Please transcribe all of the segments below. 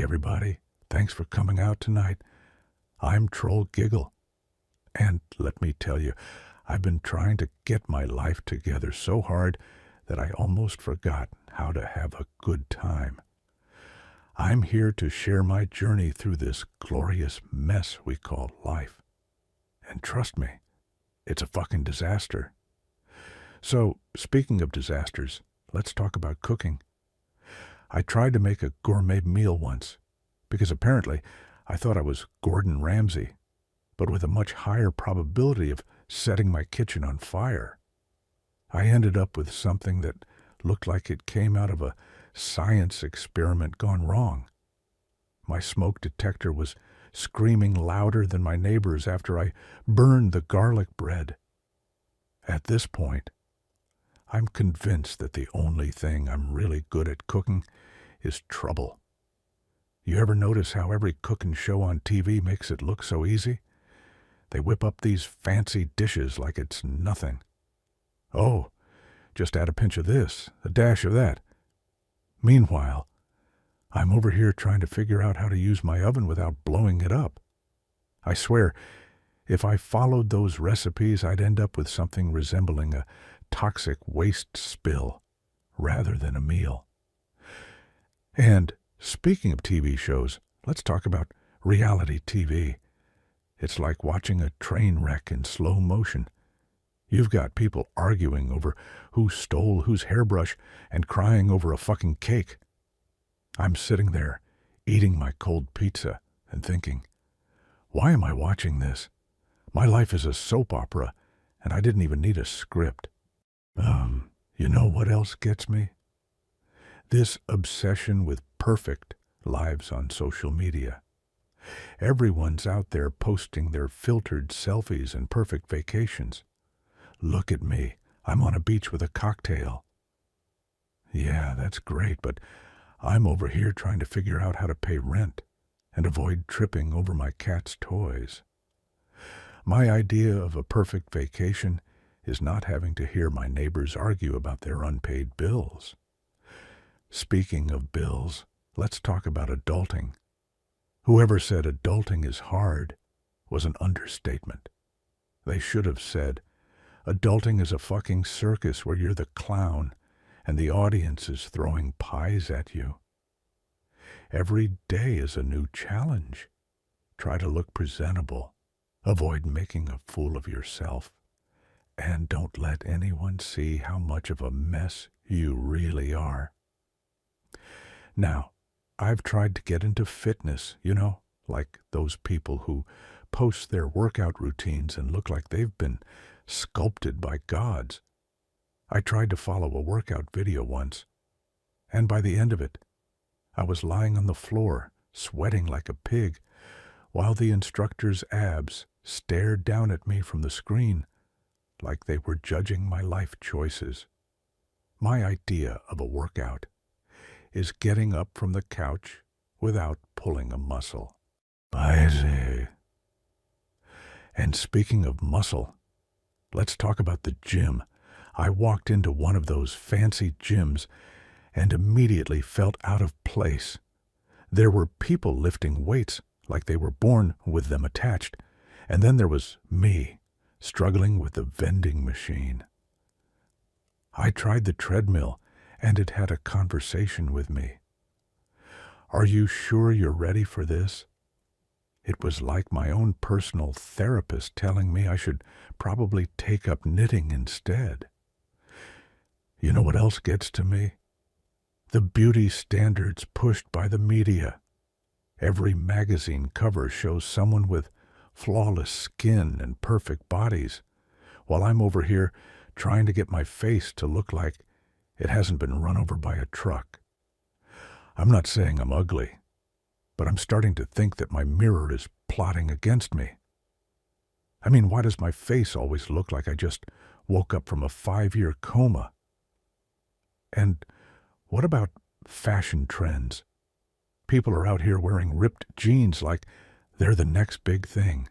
everybody. Thanks for coming out tonight. I'm Troll Giggle. And let me tell you, I've been trying to get my life together so hard that I almost forgot how to have a good time. I'm here to share my journey through this glorious mess we call life. And trust me, it's a fucking disaster. So, speaking of disasters, let's talk about cooking. I tried to make a gourmet meal once, because apparently I thought I was Gordon Ramsay, but with a much higher probability of setting my kitchen on fire. I ended up with something that looked like it came out of a science experiment gone wrong. My smoke detector was screaming louder than my neighbors after I burned the garlic bread. At this point, I'm convinced that the only thing I'm really good at cooking is trouble. You ever notice how every cooking show on TV makes it look so easy? They whip up these fancy dishes like it's nothing. Oh, just add a pinch of this, a dash of that. Meanwhile, I'm over here trying to figure out how to use my oven without blowing it up. I swear, if I followed those recipes, I'd end up with something resembling a toxic waste spill rather than a meal. And speaking of TV shows, let's talk about reality TV. It's like watching a train wreck in slow motion. You've got people arguing over who stole whose hairbrush and crying over a fucking cake. I'm sitting there, eating my cold pizza and thinking, why am I watching this? My life is a soap opera, and I didn't even need a script. You know what else gets me? This obsession with perfect lives on social media. Everyone's out there posting their filtered selfies and perfect vacations. Look at me. I'm on a beach with a cocktail. Yeah, that's great, but I'm over here trying to figure out how to pay rent and avoid tripping over my cat's toys. My idea of a perfect vacation is not having to hear my neighbors argue about their unpaid bills. Speaking of bills, let's talk about adulting. Whoever said adulting is hard was an understatement. They should have said, adulting is a fucking circus where you're the clown and the audience is throwing pies at you. Every day is a new challenge. Try to look presentable. Avoid making a fool of yourself. And don't let anyone see how much of a mess you really are. Now, I've tried to get into fitness, like those people who post their workout routines and look like they've been sculpted by gods. I tried to follow a workout video once, and by the end of it, I was lying on the floor, sweating like a pig, while the instructor's abs stared down at me from the screen like they were judging my life choices. My idea of a workout is getting up from the couch without pulling a muscle. I say. And speaking of muscle, let's talk about the gym. I walked into one of those fancy gyms and immediately felt out of place. There were people lifting weights like they were born with them attached, and then there was me, struggling with the vending machine. I tried the treadmill, and it had a conversation with me. Are you sure you're ready for this? It was like my own personal therapist telling me I should probably take up knitting instead. You know what else gets to me? The beauty standards pushed by the media. Every magazine cover shows someone with flawless skin and perfect bodies, while I'm over here trying to get my face to look like it hasn't been run over by a truck. I'm not saying I'm ugly, but I'm starting to think that my mirror is plotting against me. I mean, why does my face always look like I just woke up from a 5-year coma? And what about fashion trends? People are out here wearing ripped jeans like they're the next big thing.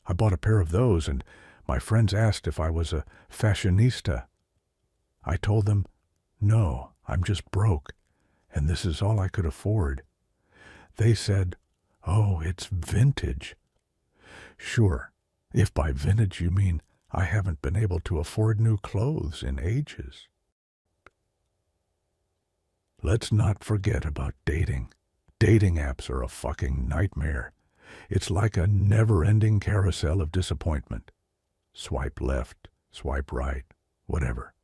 I bought a pair of those, and my friends asked if I was a fashionista. I told them, no, I'm just broke, and this is all I could afford. They said, "Oh, it's vintage." Sure, if by vintage you mean I haven't been able to afford new clothes in ages. Let's not forget about dating. Dating apps are a fucking nightmare. It's like a never-ending carousel of disappointment. Swipe left, swipe right, whatever.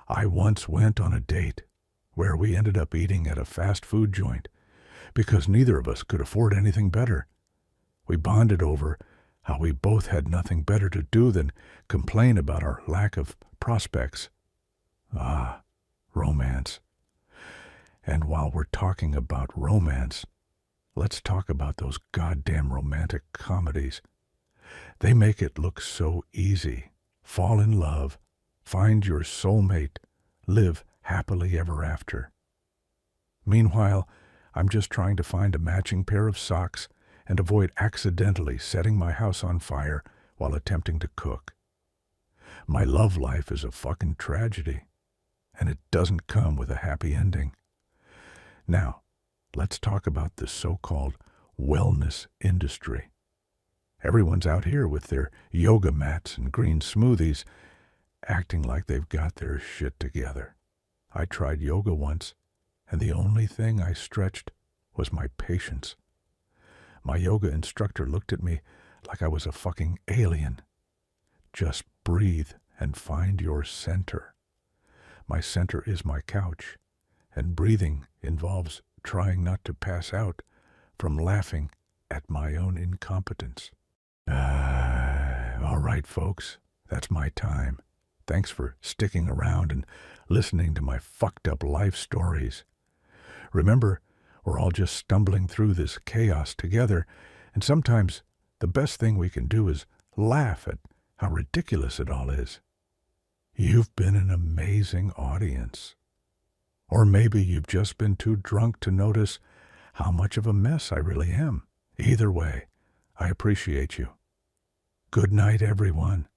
I once went on a date where we ended up eating at a fast food joint because neither of us could afford anything better. We bonded over how we both had nothing better to do than complain about our lack of prospects. Ah, romance. And while we're talking about romance, let's talk about those goddamn romantic comedies. They make it look so easy. Fall in love, find your soulmate, live happily ever after. Meanwhile, I'm just trying to find a matching pair of socks and avoid accidentally setting my house on fire while attempting to cook. My love life is a fucking tragedy, and it doesn't come with a happy ending. Now, let's talk about the so-called wellness industry. Everyone's out here with their yoga mats and green smoothies, acting like they've got their shit together. I tried yoga once, and the only thing I stretched was my patience. My yoga instructor looked at me like I was a fucking alien. Just breathe and find your center. My center is my couch, and breathing involves trying not to pass out from laughing at my own incompetence. All right, folks, that's my time. Thanks for sticking around and listening to my fucked up life stories. Remember, we're all just stumbling through this chaos together, and sometimes the best thing we can do is laugh at how ridiculous it all is. You've been an amazing audience. Or maybe you've just been too drunk to notice how much of a mess I really am. Either way, I appreciate you. Good night, everyone.